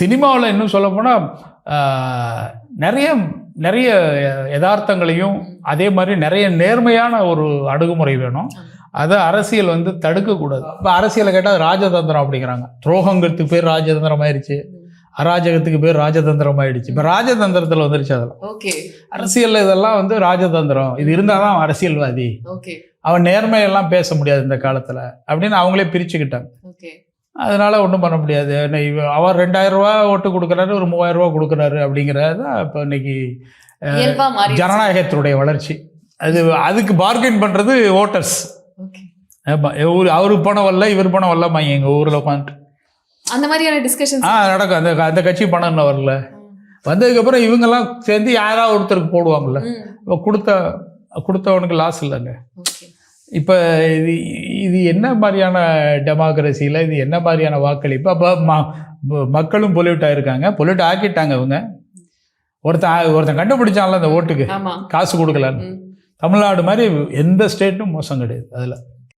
சினிமாவில் இன்னும் சொல்லப்போனால் நிறைய நிறைய யதார்த்தங்களையும் அதே மாதிரி நிறைய நேர்மையான ஒரு அணுகுமுறை வேணும். அதை அரசியல் வந்து தடுக்கக்கூடாது. இப்போ அரசியலை கேட்டால் ராஜதந்திரம் அப்படிங்கிறாங்க. துரோகங்கிறதுக்கு பேர் ராஜதந்திரம் ஆயிடுச்சு, அராஜகத்துக்கு பேர் ராஜதந்திரம் ஆயிடுச்சு. இப்போ ராஜதந்திரத்தில் வந்துருச்சு. அதெல்லாம் அரசியல் இதெல்லாம் வந்து ராஜதந்திரம், இது இருந்தால் தான் அரசியல்வாதி, அவன் நேர்மையெல்லாம் பேச முடியாது இந்த காலத்தில் அப்படின்னு அவங்களே பிரிச்சுக்கிட்டாங்க. அதனால ஒன்றும் பண்ண முடியாது. அவர் 2000 ரூபா ஓட்டு கொடுக்குறாரு, ஒரு 3000 ரூபா கொடுக்குறாரு அப்படிங்கிறது தான் இப்போ இன்னைக்கு ஜனநாயகத்தினுடைய வளர்ச்சி. அதுக்கு பார்கெயின் பண்ணுறது ஓட்டர்ஸ். அவருக்கு பணம் வரல, இவர் பணம் வரலாமா எங்கள் ஊரில் உட்காந்துட்டு அந்த மாதிரியான டிஸ்கஷன் நடக்கும். அந்த கட்சி பணம் இன்னும் வரல, வந்ததுக்கப்புறம் இவங்கெல்லாம் சேர்ந்து யாராவது ஒருத்தருக்கு போடுவாங்கல்ல. இப்போ கொடுத்தவனுக்கு லாஸ் இல்லைங்க. இப்போ இது என்ன மாதிரியான டெமோக்ரஸியில் இது என்ன மாதிரியான வாக்களிப்பு? அப்போ மக்களும் பொல்யூட் ஆகிருக்காங்க, பொல்யூட் ஆக்கிட்டாங்க. இவங்க ஒருத்தன் கண்டுபிடிச்சான்ல அந்த ஓட்டுக்கு காசு கொடுக்கலான்னு. தமிழ்நாடு மாதிரி எந்த ஸ்டேட்டும் மோசம் கிடையாது அதில்.